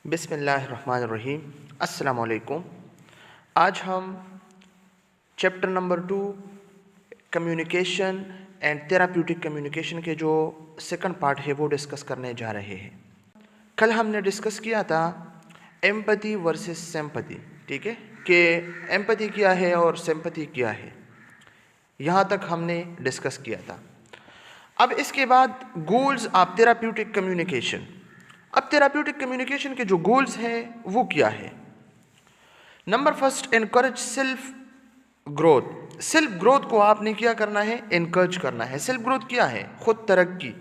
बिस्मिल्लाहिर्रहमानिर्रहीम। अस्सलाम वालेकुम। आज हम chapter number 2 communication and therapeutic communication के जो सेकंड पार्ट है वो डिस्कस करने जा रहे हैं। कल हमने डिस्कस किया था एम्पैथी वर्सेस सिंपैथी, ठीक है, कि एम्पैथी क्या है और सिंपैथी क्या है, यहाँ तक हमने डिस्कस किया था। अब इसके बाद गोल्स ऑफ थेराप्यूटिक कम्युनिकेशन। अब थेराप्यूटिक कम्युनिकेशन के जो गोल्स हैं वो क्या है? Number first, encourage self growth. Self growth को आपने क्या करना है? एनकरेज करना है। सेल्फ ग्रोथ क्या है? खुद तरक्की।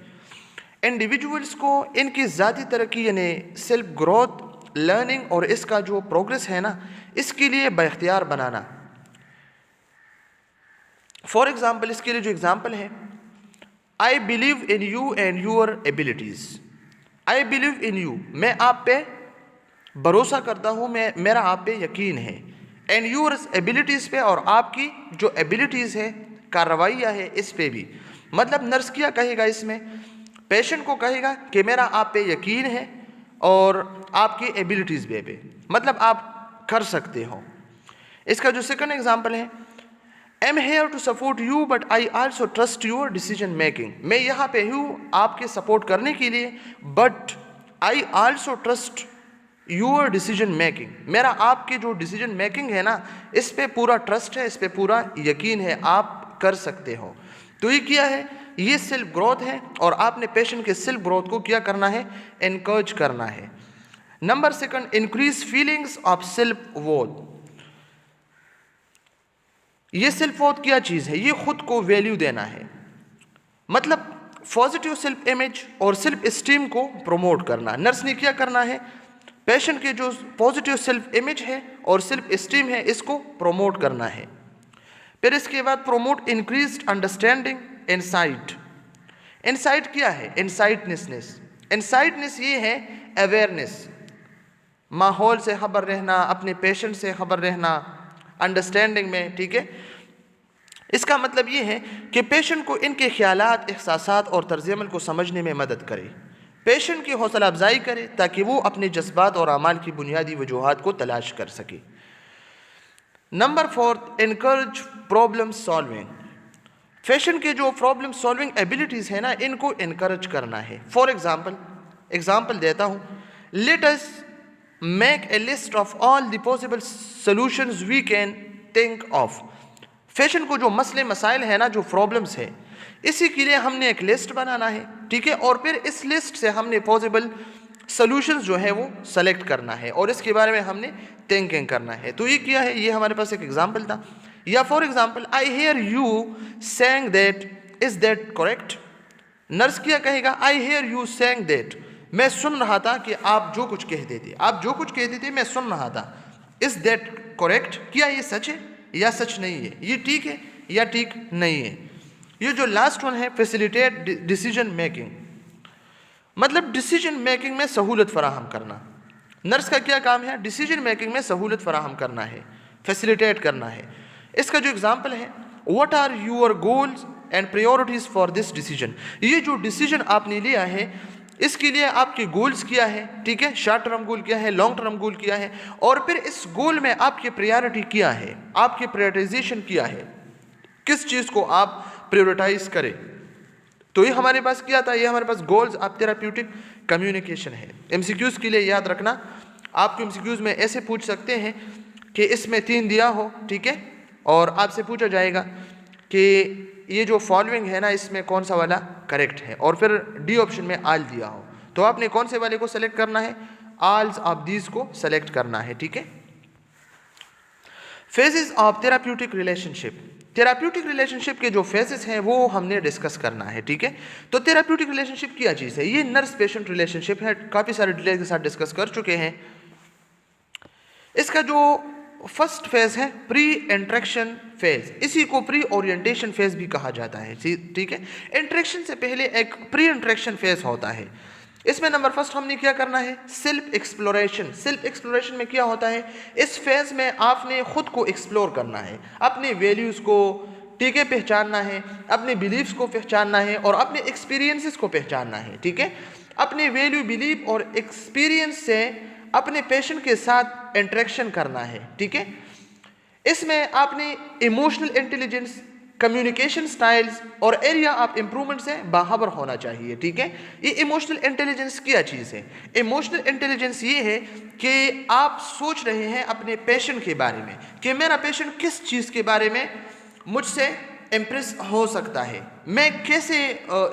इंडिविजुअल्स को इनकी ज़ाती तरक्की यानी सेल्फ ग्रोथ, लर्निंग और इसका जो प्रोग्रेस है ना, इसके लिए बाइख्तियार बनाना। फॉर एग्जाम्पल, इसके लिए जो एग्जाम्पल है, I believe in you and your abilities. I believe in you, मैं आप पे भरोसा करता हूँ, मेरा आप पे यकीन है। एंड यूर एबिलिटीज़ पे, और आपकी जो एबिलिटीज़ है, कार्रवाइयाँ है, इस पे भी। मतलब नर्स क्या कहेगा इसमें? पेशेंट को कहेगा कि मेरा आप पे यकीन है और आपकी एबिलिटीज़ पे, मतलब आप कर सकते हो। इसका जो सेकंड एग्जांपल है, I am here to support you but I also trust your decision making. मैं यहाँ पे हूँ आपके सपोर्ट करने के लिए, but I also trust your decision making. मेरा आपके जो डिसीजन मेकिंग है ना, इस पे पूरा ट्रस्ट है, इस पे पूरा यकीन है, आप कर सकते हो। तो ये क्या है? ये सेल्फ ग्रोथ है, और आपने पेशेंट के सेल्फ ग्रोथ को क्या करना है? एनकरेज करना है। Number second, increase feelings of self worth. ये सेल्फ वर्थ क्या चीज़ है? ये खुद को वैल्यू देना है, मतलब पॉजिटिव सेल्फ इमेज और सेल्फ एस्टीम को प्रमोट करना। नर्स ने क्या करना है? पेशेंट के जो पॉजिटिव सेल्फ इमेज है और सेल्फ एस्टीम है, इसको प्रमोट करना है। फिर इसके बाद promote increased understanding, insight. Insight क्या है? इनसाइटनेस। इनसाइटनेस ये है अवेयरनेस, माहौल से खबर रहना, अपने पेशेंट से खबर रहना, अंडरस्टैंडिंग में, ठीक है। इसका मतलब ये है कि पेशेंट को इनके ख्यालात, एहसासात और तर्ज अमल को समझने में मदद करे, पेशेंट की हौसला अफजाई करे, ताकि वो अपने जज्बात और अमाल की बुनियादी वजूहात को तलाश कर सके। Number fourth, encourage problem solving. Patient के जो प्रॉब्लम सॉल्विंग एबिलिटीज़ है ना, इनको इनकरेज करना है। फॉर एग्जाम्पल देता हूँ, let us make a list of all the possible solutions we can think of. Patient को जो मसले मसाइल है ना, जो प्रॉब्लम्स है, इसी के लिए हमने एक लिस्ट बनाना है, ठीक है, और फिर इस लिस्ट से हमने पॉसिबल सॉल्यूशंस जो है वो सेलेक्ट करना है, और इसके बारे में हमने थिंकिंग करना है। तो ये क्या है? ये हमारे पास एक एग्जाम्पल था। या for example, I hear you saying that, is that correct? Nurse क्या कहेगा? I hear you saying that, मैं सुन रहा था कि आप जो कुछ कहते थे, आप जो कुछ कहते थे मैं सुन रहा था। Is that correct? क्या ये सच है या सच नहीं है? ये ठीक है या ठीक नहीं है? ये जो लास्ट वन है, फैसिलिटेट डिसीजन मेकिंग, मतलब डिसीजन मेकिंग में सहूलत फराहम करना। नर्स का क्या काम है? डिसीजन मेकिंग में सहूलत फराहम करना है, फैसिलिटेट करना है। इसका जो एग्जाम्पल है, what are your goals and priorities for this decision. ये जो डिसीजन आपने लिया है, इसके लिए आपके गोल्स क्या है, ठीक है, शॉर्ट टर्म गोल क्या है, लॉन्ग टर्म गोल क्या है, और फिर इस गोल में आपकी प्रायोरिटी क्या है, आपकी प्रायोरिटाइजेशन क्या है, किस चीज़ को आप प्रायोरिटाइज करें। तो ये हमारे पास क्या था? ये हमारे पास गोल्स ऑफ थेराप्यूटिक कम्युनिकेशन है। एमसीक्यूज़ के लिए याद रखना, आपको एमसीक्यूज़ में ऐसे पूछ सकते हैं कि इसमें 3 दिया हो, ठीक है, और आपसे पूछा जाएगा कि ये जो फॉलोइंग है ना, इसमें कौन सा वाला करेक्ट है, और फिर डी ऑप्शन में आल दिया हो, तो आपने कौन से वाले को सेलेक्ट करना है? आल्स ऑफ दीज को सेलेक्ट करना है, ठीक है। Phases of therapeutic relationship. Therapeutic relationship के जो फेजेस हैं वो हमने डिस्कस करना है, ठीक है। तो थेराप्यूटिक रिलेशनशिप क्या चीज़ है? ये नर्स पेशेंट रिलेशनशिप है, काफ़ी सारे डिटेल के साथ डिस्कस कर चुके हैं। इसका जो फर्स्ट फेज है प्री इंट्रैक्शन फेज, इसी को प्री ओरिएंटेशन फेज भी कहा जाता है, ठीक है। इंट्रैक्शन से पहले एक प्री इंट्रैक्शन फेज होता है। इसमें नंबर फर्स्ट हमने क्या करना है? Self exploration. सेल्फ एक्सप्लोरेशन में क्या होता है? इस फेज में आपने खुद को एक्सप्लोर करना है, अपने वैल्यूज़ को, ठीक है, पहचानना है, अपने बिलीव्स को पहचानना है, और अपने एक्सपीरियंसेस को पहचानना है, ठीक है। अपने वैल्यू, बिलीव और एक्सपीरियंस से अपने पेशेंट के साथ इंटरेक्शन करना है, ठीक है। इसमें आपने इमोशनल इंटेलिजेंस, कम्युनिकेशन स्टाइल्स और एरिया ऑफ इम्प्रूवमेंट से बाखबर होना चाहिए, ठीक है। ये इमोशनल इंटेलिजेंस क्या चीज़ है? इमोशनल इंटेलिजेंस ये है कि आप सोच रहे हैं अपने पेशेंट के बारे में कि मेरा पेशेंट किस चीज़ के बारे में मुझसे इम्प्रेस हो सकता है, मैं कैसे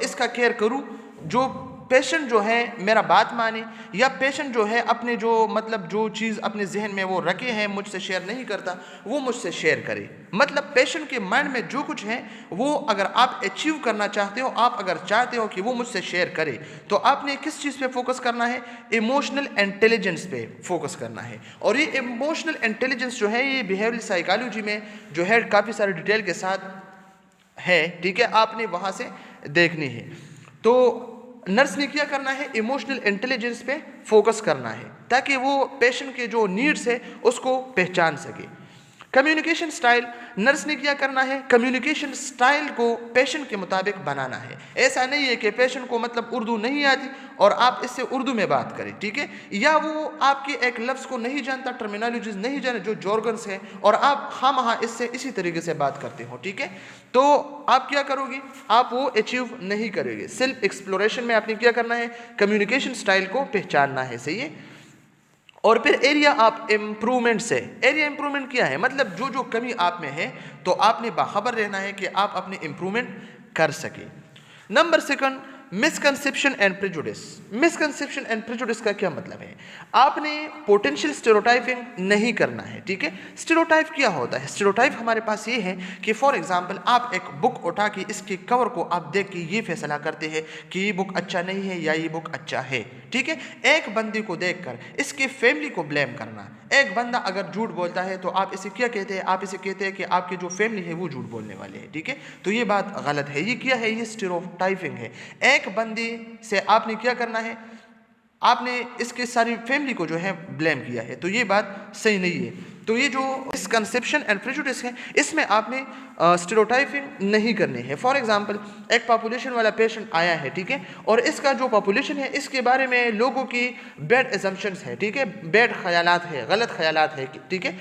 इसका केयर करूं, जो पेशेंट जो है मेरा बात माने, या पेशेंट जो है अपने जो मतलब जो चीज़ अपने जहन में वो रखे हैं मुझसे शेयर नहीं करता, वो मुझसे शेयर करे। मतलब पेशेंट के माइंड में जो कुछ है वो अगर आप अचीव करना चाहते हो, आप अगर चाहते हो कि वो मुझसे शेयर करे, तो आपने किस चीज़ पे फोकस करना है? इमोशनल इंटेलिजेंस पे फोकस करना है। और ये इमोशनल इंटेलिजेंस जो है ये बिहेवियरल साइकोलॉजी में जो है काफ़ी सारे डिटेल के साथ है, ठीक है, आपने वहाँ से देखनी है। तो नर्स ने क्या करना है? इमोशनल इंटेलिजेंस पे फोकस करना है ताकि वो पेशेंट के जो नीड्स है उसको पहचान सके। कम्युनिकेशन स्टाइल, नर्स ने क्या करना है? कम्युनिकेशन स्टाइल को पेशेंट के मुताबिक बनाना है। ऐसा नहीं है कि पेशेंट को मतलब उर्दू नहीं आती और आप इससे उर्दू में बात करें, ठीक है, या वो आपके एक लफ्ज़ को नहीं जानता, टर्मिनोलॉजीज नहीं जाने जो जॉर्गन्स है, और आप हाँ इससे इसी तरीके से बात करते हो, ठीक है, तो आप क्या करोगे? आप वो अचीव नहीं करोगे। सेल्फ एक्सप्लोरेशन में आपने क्या करना है? कम्युनिकेशन स्टाइल को पहचानना है, सही है। और फिर एरिया ऑफ इम्प्रूवमेंट से, एरिया इम्प्रूवमेंट क्या है? मतलब जो जो कमी आप में है तो आपने बाखबर रहना है कि आप अपने इम्प्रूवमेंट कर सके। Number second, misconception and prejudice. Misconception and prejudice का क्या मतलब है? आपने पोटेंशियल स्टेरियोटाइपिंग नहीं करना है, ठीक है। स्टेरियोटाइप क्या होता है? स्टेरियोटाइप हमारे पास ये है कि फॉर एग्जांपल आप एक बुक उठा के इसके कवर को आप देख के ये फैसला करते हैं कि ये बुक अच्छा नहीं है या ये बुक अच्छा है, ठीक है। एक बंदे को देखकर इसके फैमिली को ब्लेम करना। एक बंदा अगर झूठ बोलता है तो आप इसे क्या कहते हैं? आप इसे कहते हैं कि आपकी जो फैमिली है वो झूठ बोलने वाले हैं, ठीक है। तो ये बात गलत है। ये क्या है? ये स्टेरियोटाइपिंग है। एक बंदे से आपने क्या करना है? आपने इसके सारी फैमिली को जो है ब्लेम किया है, तो ये बात सही नहीं है। तो ये जो मिसकंसेप्शन एंड प्रेजुडिस है इसमें आपने स्टेरियोटाइपिंग नहीं करनी है। फॉर एग्जांपल एक पॉपुलेशन वाला पेशेंट आया है, ठीक है, और इसका जो पॉपुलेशन है इसके बारे में लोगों की बैड एजम्पशंस है, ठीक है, बैड ख्यालात है, गलत ख्यालात है, ठीक है,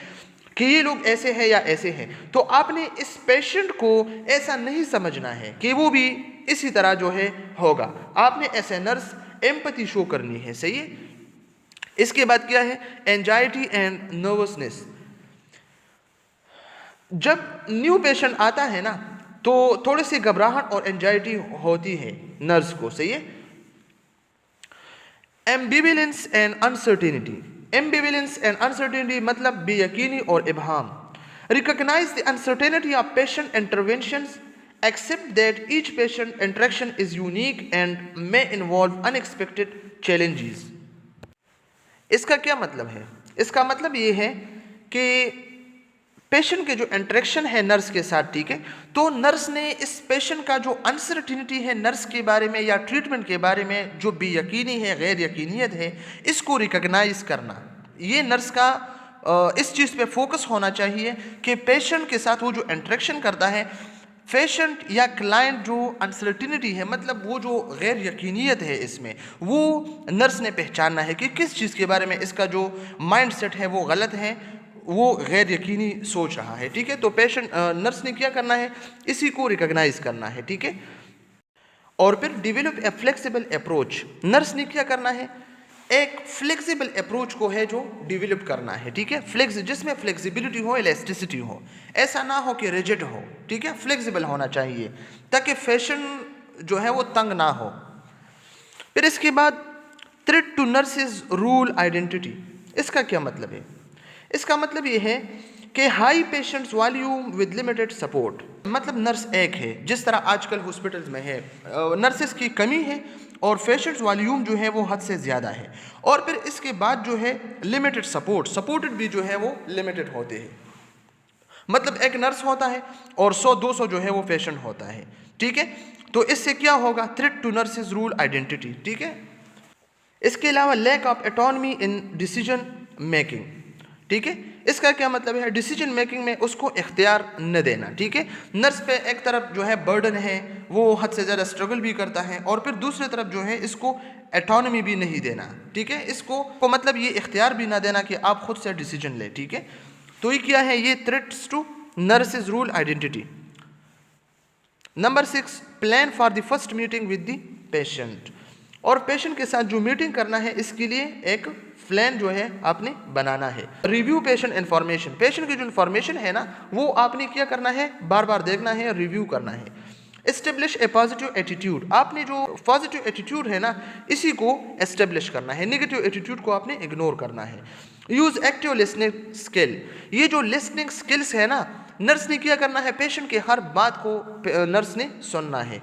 कि ये लोग ऐसे हैं या ऐसे हैं। तो आपने इस पेशेंट को ऐसा नहीं समझना है कि वो भी इसी तरह जो है होगा। आपने ऐसे नर्स एम्पैथी शो करनी है, सही है। इसके बाद क्या है? Anxiety and nervousness. जब न्यू पेशेंट आता है ना तो थोड़ी सी घबराहट और एंजाइटी होती है नर्स को, सही है। Ambivalence and uncertainty. Ambivalence and uncertainty मतलब बेयकीनी और इबहाम। Recognize the uncertainty of patient interventions, accept that each patient interaction is unique and may involve unexpected challenges। इसका क्या मतलब है? इसका मतलब ये है कि पेशेंट के जो इंटरेक्शन है नर्स के साथ, ठीक है, तो नर्स ने इस पेशेंट का जो अनसर्टिनिटी है नर्स के बारे में या ट्रीटमेंट के बारे में जो बेयकीनी है, गैर यकीनियत है, इसको रिकॉग्नाइज करना। ये नर्स का इस चीज़ पे फोकस होना चाहिए कि पेशेंट के साथ वो जो इंटरेक्शन करता है, पेशेंट या क्लाइंट जो अनसर्टिनिटी है मतलब वो जो गैर यकीनियत है इसमें, वो नर्स ने पहचानना है कि किस चीज़ के बारे में इसका जो माइंड सेट है वो गलत है, वो गैर यकीनी सोच रहा है, ठीक है। तो पेशेंट नर्स ने क्या करना है? इसी को रिकॉग्नाइज करना है, ठीक है। और फिर develop a flexible approach. Nurse ने क्या करना है? एक फ्लेक्सिबल अप्रोच को है जो डेवलप करना है, ठीक है, जिसमें फ्लेक्सिबिलिटी हो, इलास्टिसिटी हो, ऐसा ना हो कि रिजिड हो, ठीक है, फ्लेक्सिबल होना चाहिए ताकि फैशन जो है वो तंग ना हो। फिर इसके बाद threat to nurses role identity. इसका क्या मतलब है? इसका मतलब ये है कि high patients volume with limited support. मतलब नर्स एक है, जिस तरह आजकल हॉस्पिटल्स में है नर्सेस की कमी है और पेशेंट्स वॉल्यूम जो है वो हद से ज़्यादा है, और फिर इसके बाद जो है लिमिटेड सपोर्टेड भी जो है वो लिमिटेड होते हैं। मतलब एक नर्स होता है और 100-200 जो है वो पेशेंट होता है, ठीक है। तो इससे क्या होगा? Threat to nurses role identity, ठीक है। इसके अलावा lack of autonomy in decision making, ठीक है। इसका क्या मतलब है, डिसीजन मेकिंग में उसको इख्तियार न देना, ठीक है। नर्स पे एक तरफ जो है बर्डन है, वो हद से ज़्यादा स्ट्रगल भी करता है, और फिर दूसरी तरफ जो है इसको एटोनमी भी नहीं देना, ठीक है। इसको मतलब ये इख्तियार भी ना देना कि आप खुद से डिसीजन ले, ठीक है। तो ये क्या है, ये threats to nurses role identity. Number 6, plan for the first meeting with the patient. और पेशेंट के साथ जो मीटिंग करना है इसके लिए एक प्लान जो है आपने बनाना है। रिव्यू पेशेंट इन्फॉर्मेशन, पेशेंट की जो इन्फॉर्मेशन है ना वो आपने क्या करना है, बार बार देखना है, रिव्यू करना है। एस्टेब्लिश ए पॉजिटिव एटीट्यूड, आपने जो पॉजिटिव एटीट्यूड है ना इसी को एस्टेब्लिश करना है, नेगेटिव एटीट्यूड को आपने इग्नोर करना है। यूज एक्टिव लिसनिंग स्किल, ये जो लिसनिंग स्किल्स है ना नर्स ने क्या करना है, पेशेंट के हर बात को नर्स ने सुनना है।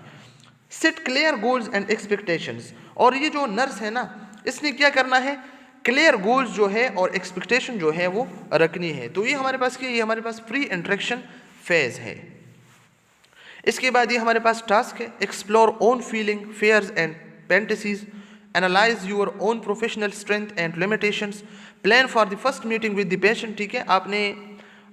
Set clear goals and expectations, और ये जो नर्स है ना इसने क्या करना है, क्लियर गोल्स जो है और एक्सपेक्टेशन जो है वो रखनी है। तो ये हमारे पास क्या, ये हमारे पास प्री इंटरेक्शन फेज है। इसके बाद ये हमारे पास टास्क है, explore own feeling fears and fantasies, analyse your own professional strength and limitations, plan for the first meeting with the patient, ठीक है। आपने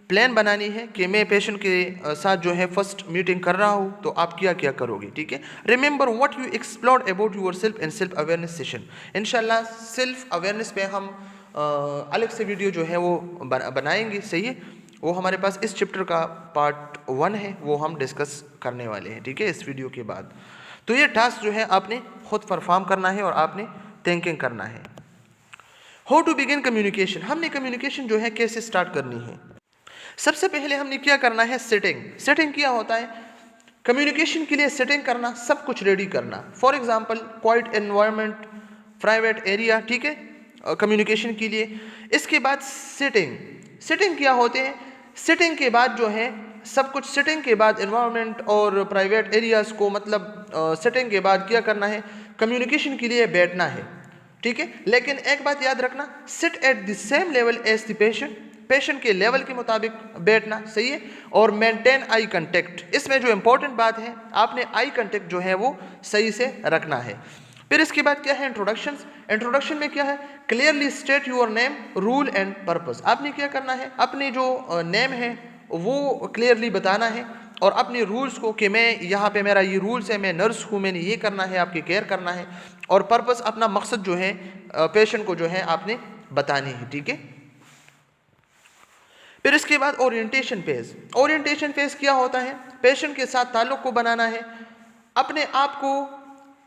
प्लान बनानी है कि मैं पेशेंट के साथ जो है फर्स्ट मीटिंग कर रहा हूँ तो आप क्या क्या करोगे, ठीक है। Remember what you explored about your self in self awareness session. इंशाल्लाह सेल्फ अवेयरनेस पे हम अलग से वीडियो जो है वो बनाएंगे, सही है। वो हमारे पास इस चैप्टर का पार्ट 1 है, वो हम डिस्कस करने वाले हैं, ठीक है, इस वीडियो के बाद। तो ये टास्क जो है आपने खुद परफॉर्म करना है और आपने थिंकिंग करना है। हाउ टू बिगिन कम्युनिकेशन, हमने कम्युनिकेशन जो है कैसे स्टार्ट करनी है। सबसे पहले हमने क्या करना है, सेटिंग। सेटिंग क्या होता है, कम्युनिकेशन के लिए सेटिंग करना, सब कुछ रेडी करना। For example quite environment, private area, ठीक है, कम्युनिकेशन के लिए। इसके बाद सेटिंग, सेटिंग क्या होते हैं, सेटिंग के बाद जो है सब कुछ, सेटिंग के बाद एनवायरनमेंट और प्राइवेट एरियाज को मतलब सेटिंग के बाद क्या करना है, कम्युनिकेशन के लिए बैठना है, ठीक है। लेकिन एक बात याद रखना, sit at the same level as the patient, patient के लेवल के मुताबिक बैठना, सही है। और मेंटेन आई कांटेक्ट, इसमें जो इंपॉर्टेंट बात है आपने आई कांटेक्ट जो है वो सही से रखना है। फिर इसके बाद क्या है, इंट्रोडक्शन। इंट्रोडक्शन में क्या है, clearly state your name, rule and purpose. आपने क्या करना है, अपने जो नेम है वो क्लियरली बताना है और अपने रूल्स को कि मैं यहाँ पे मेरा ये रूल्स है, मैं नर्स हूँ, मैंने ये करना है, आपकी केयर करना है। और पर्पस, अपना मकसद जो है पेशेंट को जो है आपने बतानी है, ठीक है। फिर इसके बाद ओरिएंटेशन फेज। ओरिएंटेशन फेज क्या होता है, पेशेंट के साथ ताल्लुक को बनाना है, अपने आप को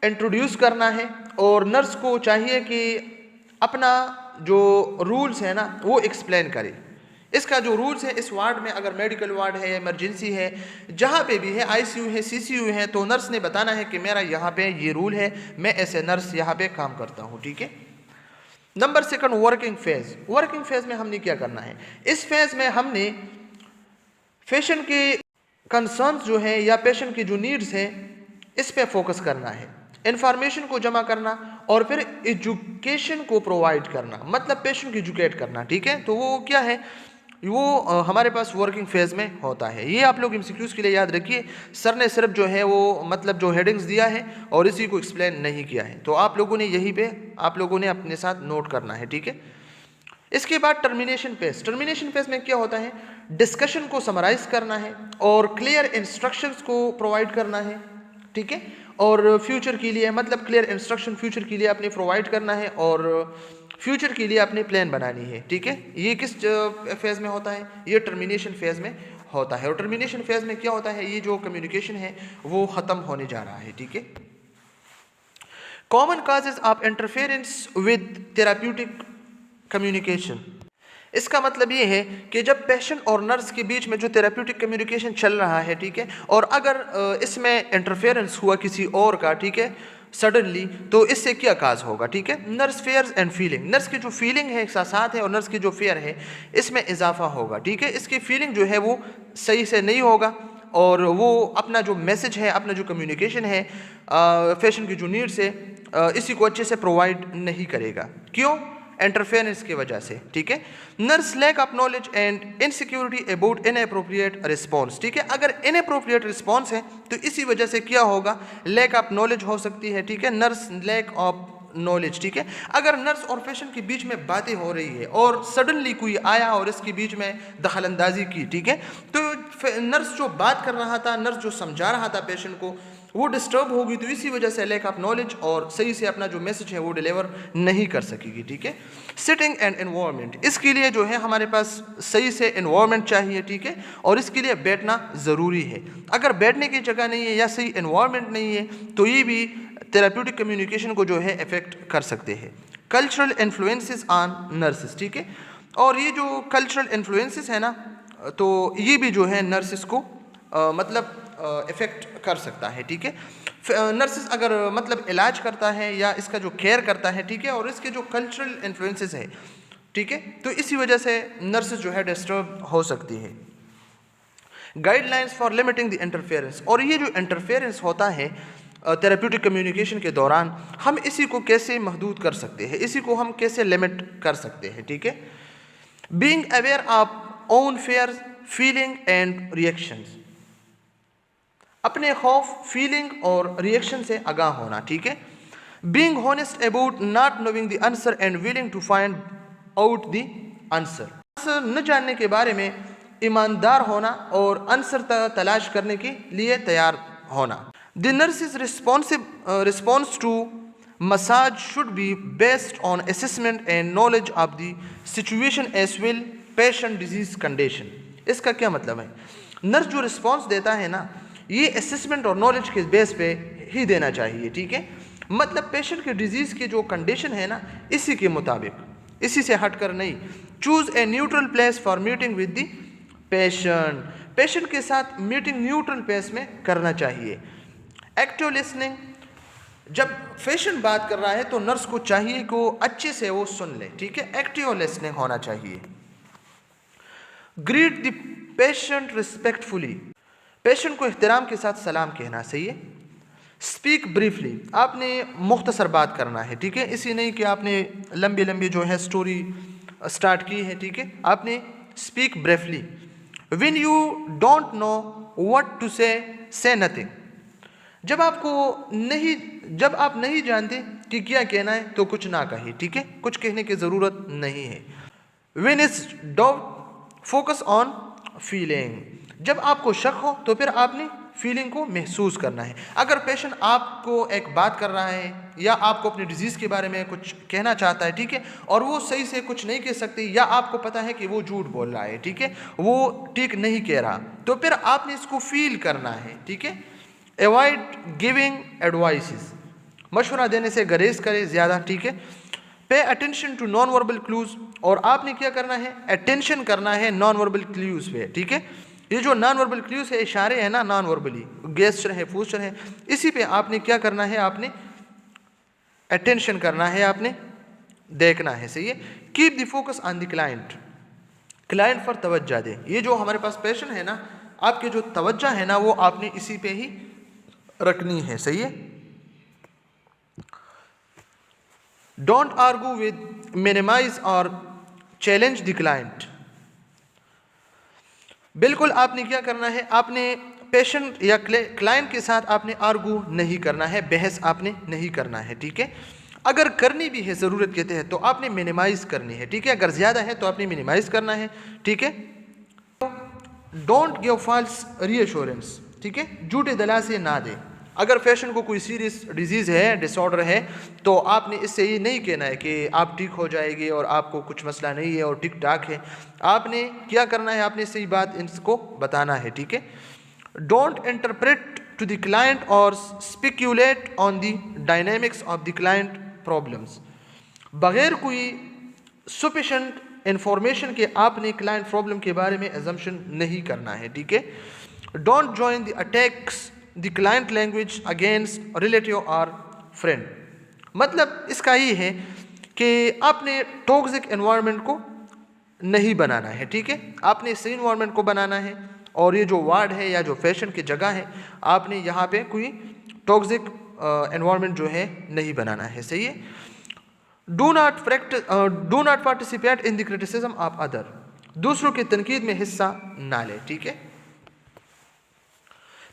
इंट्रोड्यूस करना है, और नर्स को चाहिए कि अपना जो रूल्स है ना वो एक्सप्लेन करे। इसका जो रूल्स है इस वार्ड में, अगर मेडिकल वार्ड है, इमरजेंसी है, जहाँ पे भी है, आईसीयू है, सीसीयू है, तो नर्स ने बताना है कि मेरा यहाँ पे ये रूल है, मैं ऐसे नर्स यहाँ पे काम करता हूँ, ठीक है। Number 2, working phase. Working phase में हमने क्या करना है, इस फेज में हमने पेशेंट के कंसर्न्स जो है या पेशेंट की जो नीड्स है इस पे फोकस करना है, इंफॉर्मेशन को जमा करना और फिर एजुकेशन को प्रोवाइड करना, मतलब पेशेंट को एजुकेट करना, ठीक है। तो वो क्या है, वो हमारे पास वर्किंग फेज में होता है। ये आप लोग एमसीक्यूज के लिए याद रखिए, सर ने सिर्फ जो है वो मतलब जो हेडिंग्स दिया है और इसी को एक्सप्लेन नहीं किया है, तो आप लोगों ने यहीं पे आप लोगों ने अपने साथ नोट करना है, ठीक है। इसके बाद टर्मिनेशन फेज। टर्मिनेशन फेज में क्या होता है, डिस्कशन को समराइज करना है और क्लियर इंस्ट्रक्शंस को प्रोवाइड करना है, ठीक है। और फ्यूचर के लिए मतलब क्लियर इंस्ट्रक्शन फ्यूचर के लिए आपने प्रोवाइड करना है और फ्यूचर के लिए आपने प्लान बनानी है, ठीक है। ये किस फेज में होता है, ये टर्मिनेशन फेज में होता है। और टर्मिनेशन फेज में क्या होता है, ये जो कम्युनिकेशन है वो ख़त्म होने जा रहा है, ठीक है। Common causes of interference with therapeutic communication. इसका मतलब ये है कि जब पेशेंट और नर्स के बीच में जो थेराप्यूटिक कम्युनिकेशन चल रहा है, ठीक है, और अगर इसमें इंटरफेरेंस हुआ किसी और का, ठीक है, सडनली, तो इससे क्या काज होगा, ठीक है। Nurse fears and feeling, nurse की जो फीलिंग है, एहसासात है, और नर्स की जो फेयर है इसमें इजाफा होगा, ठीक है। इसकी फीलिंग जो है वो सही से नहीं होगा और वो अपना जो मैसेज है, अपना जो कम्युनिकेशन है, पेशेंट की जो नीड्स है, इसी को अच्छे से प्रोवाइड नहीं करेगा। क्यों, इंटरफेरेंस की वजह से, ठीक है। Nurse lack of knowledge and insecurity about inappropriate response, ठीक है। अगर इनअप्रोप्रिएट रिस्पॉन्स है तो इसी वजह से क्या होगा, लैक ऑफ नॉलेज हो सकती है, ठीक है। नर्स लैक ऑफ नॉलेज, ठीक है। अगर नर्स और पेशेंट के बीच में बातें हो रही है और सडनली कोई आया और इसके बीच में दखलंदाजी की, ठीक है, तो नर्स जो बात कर रहा था, नर्स जो समझा रहा था पेशेंट को, वो डिस्टर्ब होगी, तो इसी वजह से लैक ऑफ नॉलेज और सही से अपना जो मैसेज है वो डिलीवर नहीं कर सकेगी, ठीक है। सिटिंग एंड एनवायरनमेंट, इसके लिए जो है हमारे पास सही से एनवायरनमेंट चाहिए, ठीक है, और इसके लिए बैठना ज़रूरी है। अगर बैठने की जगह नहीं है या सही एनवायरनमेंट नहीं है तो ये भी थेराप्यूटिक कम्युनिकेशन को जो है इफेक्ट कर सकते हैं। कल्चरल इन्फ्लुएंसेस ऑन नर्सेस, ठीक है, और ये जो कल्चरल इन्फ्लुएंसेस है ना, तो ये भी जो है नर्सेस को मतलब इफ़ेक्ट कर सकता है, ठीक है। नर्सेस अगर मतलब इलाज करता है या इसका जो केयर करता है, ठीक है, और इसके जो कल्चरल इन्फ्लुएंसेस है, ठीक है, तो इसी वजह से नर्सेस जो है डिस्टर्ब हो सकती है। Guidelines for limiting the interference, और ये जो इंटरफेरेंस होता है थेरेप्यूटिक कम्युनिकेशन के दौरान, हम इसी को कैसे महदूद कर सकते हैं, इसी को हम कैसे लिमिट कर सकते हैं, ठीक है। Being aware of own fair feeling and reactions, अपने खौफ, फीलिंग और रिएक्शन से आगाह होना, ठीक है। Being honest about not knowing the answer and willing to find out the answer, answer न जानने के बारे में ईमानदार होना और आंसर तलाश करने के लिए तैयार होना। The nurses response to message should be based on assessment and knowledge of the situation as well patient disease condition. इसका क्या मतलब है? नर्स जो रिस्पॉन्स देता है ना, ये असेसमेंट और नॉलेज के बेस पे ही देना चाहिए, ठीक है। मतलब पेशेंट के डिजीज़ की जो कंडीशन है ना, इसी के मुताबिक, इसी से हटकर नहीं। Choose a neutral place for meeting with the patient, patient के साथ मीटिंग न्यूट्रल प्लेस में करना चाहिए। एक्टिव लिसनिंग, जब पेशेंट बात कर रहा है तो नर्स को चाहिए कि वो अच्छे से वो सुन ले, ठीक है, एक्टिव लिसनिंग होना चाहिए। Greet the patient respectfully, patient को एहतराम के साथ सलाम कहना सही है। स्पीक ब्रीफली, आपने मुख्तसर बात करना है, ठीक है, इसी नहीं कि आपने लंबी लंबी जो है स्टोरी स्टार्ट की है, ठीक है, आपने speak briefly. When you don't know what to say nothing, जब आप नहीं जानते कि क्या कहना है तो कुछ ना कहे, ठीक है, कुछ कहने की ज़रूरत नहीं है। When is doubt focus on feeling, जब आपको शक हो तो फिर आपने फीलिंग को महसूस करना है। अगर पेशेंट आपको एक बात कर रहा है या आपको अपनी डिजीज़ के बारे में कुछ कहना चाहता है, ठीक है, और वो सही से कुछ नहीं कह सकती या आपको पता है कि वो झूठ बोल रहा है, ठीक है, वो ठीक नहीं कह रहा, तो फिर आपने इसको फील करना है, ठीक है। अवॉइड गिविंग एडवाइसेस, मशवरा देने से गुरेज करें ज़्यादा, ठीक है। Pay attention to non verbal clues, और आपने क्या करना है, अटेंशन करना है नॉन वर्बल क्लूज पे, ठीक है। ये जो नॉन वर्बल क्लूज है, इशारे हैं ना नॉन वर्बली, गेस्चर है, पोस्चर है, इसी पे आपने क्या करना है, आपने अटेंशन करना है, आपने देखना है, सही है। Keep the focus on the client, client पर तवज्जो दे। ये जो हमारे पास पेशेंट है ना, आपके जो तवज्जो है ना, वो आपने इसी पे ही रखनी है, सही है। डोंट आर्गू विद, मिनिमाइज और चैलेंज द क्लाइंट, बिल्कुल आपने क्या करना है, आपने पेशेंट या क्लाइंट के साथ आपने आर्गू नहीं करना है, बहस आपने नहीं करना है, ठीक है। अगर करनी भी है ज़रूरत के तहत तो आपने मिनिमाइज करनी है, ठीक है, अगर ज़्यादा है तो आपने मिनिमाइज करना है, ठीक है। डोंट गिव फॉल्स रीअश्योरेंस, ठीक है, झूठे दिलासे ना दे। अगर पेशेंट को कोई सीरियस डिजीज़ है, डिसऑर्डर है, तो आपने इससे ये नहीं कहना है कि आप ठीक हो जाएगी और आपको कुछ मसला नहीं है और ठीक ठाक है। आपने क्या करना है, आपने सही बात इनको बताना है, ठीक है। Don't interpret to the client or speculate on the dynamics of the client problems, बगैर कोई सफिशिएंट इंफॉर्मेशन के आपने क्लाइंट प्रॉब्लम के बारे में एजम्पशन नहीं करना है, ठीक है। Don't join the attacks the client language against relative और फ्रेंड, मतलब इसका ये है कि आपने टॉक्सिक एनवायरनमेंट को नहीं बनाना है, ठीक है, आपने सही एनवायरनमेंट को बनाना है। और ये जो वार्ड है या जो पेशेंट की जगह है, आपने यहाँ पे कोई टॉक्सिक एनवायरनमेंट जो है नहीं बनाना है, सही है। Do not participate in the criticism of other, दूसरों की तनकीद में हिस्सा ना ले, ठीक है।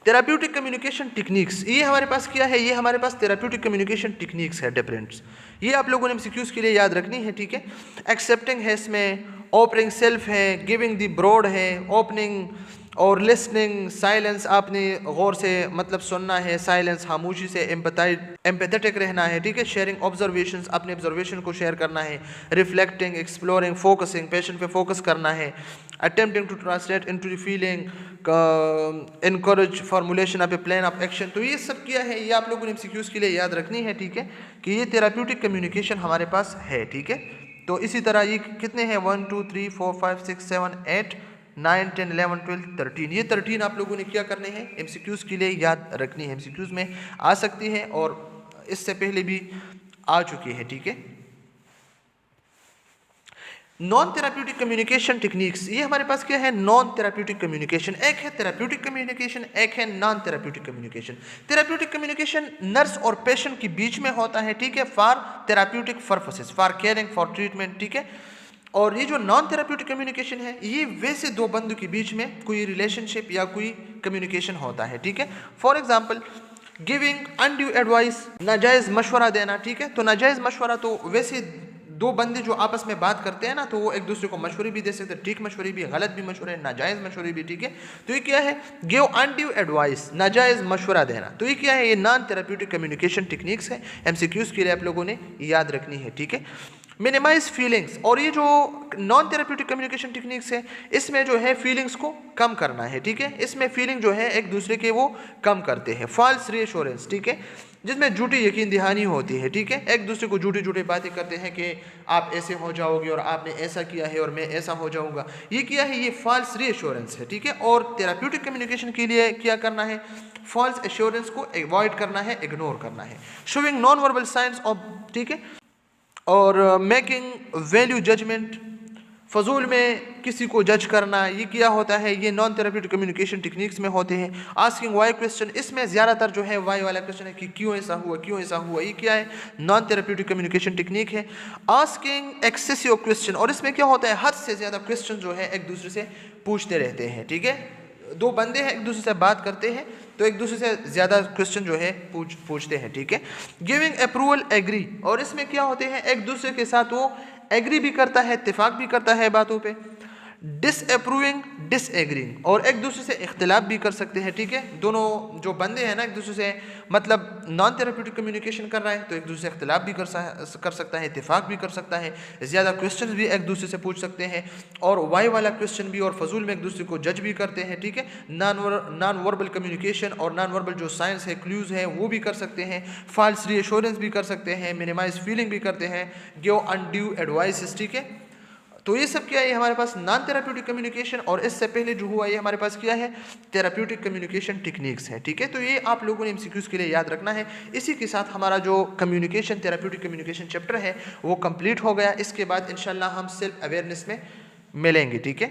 थेराप्यूटिक कम्युनिकेशन टेक्निक्स, ये हमारे पास क्या है, ये हमारे पास थेराप्यूटिक कम्युनिकेशन टेक्निक्स है डिफरेंट्स, ये आप लोगों ने एमसीक्यूज के लिए याद रखनी है, ठीक है। एक्सेप्टिंग है इसमें, ओपनिंग सेल्फ है, गिविंग द ब्रॉड है, ओपनिंग और लिसनिंग, साइलेंस आपने गौर से मतलब सुनना है, साइलेंस खामोशी से, एम्पैथेटिक रहना है, ठीक है। शेयरिंग ऑब्जर्वेशंस, अपने ऑब्जर्वेशन को शेयर करना है, रिफ्लेक्टिंग, एक्सप्लोरिंग, फोकसिंग, पेशेंट पे फोकस करना है, attempting to translate into the feeling, encourage formulation of a plan of action. तो ये सब क्या है, ये आप लोगों ने एमसीक्यूज के लिए याद रखनी है, ठीक है, कि ये थेराप्यूटिक कम्युनिकेशन हमारे पास है, ठीक है। तो इसी तरह ये कितने हैं, 1 2 3 4 5 6 7 8 9 10 11 12 13, ये 13 आप लोगों ने क्या करने हैं, एमसीक्यूज के लिए याद रखनी है, एमसीक्यूज में आ सकती है और इससे पहले भी आ चुकी है, ठीक है। नॉन थेराप्यूटिक कम्युनिकेशन टेक्निक्स, ये हमारे पास क्या है, नॉन थेराप्यूटिक कम्युनिकेशन, एक है थेराप्यूटिक कम्युनिकेशन, एक है non therapeutic communication. Therapeutic communication nurse और पेशेंट के बीच में होता है, ठीक है, for therapeutic purposes, for caring, for treatment, ठीक है। और ये जो नॉन थेराप्यूटिक कम्युनिकेशन है, ये वैसे दो बंदों के बीच में कोई रिलेशनशिप या कोई कम्युनिकेशन होता है, ठीक है। For example giving undue advice, नाजायज़ मशवरा देना, ठीक है। तो नाजायज़ मशवरा तो वैसे दो बंदे जो आपस में बात करते हैं ना, तो वो एक दूसरे को मशवरे भी दे सकते हैं, ठीक मशवरे भी, गलत भी मशवरे, नाजायज़ मशवरे भी, ठीक है। तो ये क्या है, गिव अनड्यू एडवाइस, नाजायज़ मशवरा देना, तो ये क्या है, ये नॉन थेराप्यूटिक कम्युनिकेशन टेक्निक्स है, एमसीक्यूज के लिए आप लोगों ने याद रखनी है, ठीक है। मिनिमाइज फीलिंग्स, और ये जो नॉन थेराप्यूटिक कम्युनिकेशन टेक्निक्स है, इसमें जो है फीलिंग्स को कम करना है, ठीक है। इसमें फीलिंग जो है एक दूसरे के वो कम करते हैं। फॉल्स रीअश्योरेंस, ठीक है, जिसमें झूठी यकीन दहानी होती है, ठीक है। एक दूसरे को झूठी झूठी बातें करते हैं कि आप ऐसे हो जाओगे और आपने ऐसा किया है और मैं ऐसा हो जाऊंगा, ये क्या है, ये फॉल्स रीअश्योरेंस है, ठीक है। और थेराप्यूटिक कम्युनिकेशन के लिए क्या करना है, फॉल्स एश्योरेंस को अवॉइड करना है, इग्नोर करना है। Showing non verbal science of, ठीक है, और मेकिंग वैल्यू जजमेंट, फजूल में किसी को जज करना, ये क्या होता है, ये नॉन थेराप्यूटिक कम्युनिकेशन टेक्निक्स में होते हैं। आस्किंग वाई क्वेश्चन, इसमें ज़्यादातर जो है वाई वाला क्वेश्चन है कि क्यों ऐसा हुआ, क्यों ऐसा हुआ, ये क्या है, नॉन थेराप्यूटिक कम्युनिकेशन टेक्निक है। आस्किंग एक्सेसिव क्वेश्चन, और इसमें क्या होता है, हद से ज़्यादा क्वेश्चन जो है एक दूसरे से पूछते रहते हैं, ठीक है। दो बंदे हैं एक दूसरे से बात करते हैं तो एक दूसरे से ज़्यादा क्वेश्चन जो है पूछते हैं, ठीक है। गिविंग अप्रूवल एग्री, और इसमें क्या होते हैं, एक दूसरे के साथ वो एग्री भी करता है, इत्तेफाक भी करता है बातों पे। डिसअप्रूविंग डिसएग्रीइंग, और एक दूसरे से इख्तिलाफ भी कर सकते हैं, ठीक है। दोनों जो बंदे हैं ना एक दूसरे से मतलब नॉन थेराप्यूटिक कम्युनिकेशन कर रहा है तो एक दूसरे से इख्तिलाफ भी कर सकता है, इत्तेफाक भी कर सकता है, ज़्यादा क्वेश्चन भी एक दूसरे से पूछ सकते हैं, और वाई वाला क्वेश्चन भी और फजूल में एक दूसरे को जज भी करते हैं, ठीक है। नॉन वर्बल कम्युनिकेशन और नॉन वर्बल जो साइंस है, क्लूज़ है, वो भी कर सकते हैं। फॉल्स रीअश्योरेंस भी कर सकते हैं, मिनिमाइज फीलिंग भी करते हैं, गिव अनड्यू एडवाइस, ठीक है। तो ये सब क्या है, हमारे पास नॉन थेराप्यूटिक कम्युनिकेशन, और इससे पहले जो हुआ ये हमारे पास क्या है, थेराप्यूटिक कम्युनिकेशन टेक्निक्स है, ठीक है। तो ये आप लोगों ने एमसीक्यूज के लिए याद रखना है। इसी के साथ हमारा जो कम्युनिकेशन, थेराप्यूटिक कम्युनिकेशन चैप्टर है वो कंप्लीट हो गया। इसके बाद इंशाल्लाह हम सेल्फ अवेयरनेस में मिलेंगे, ठीक है।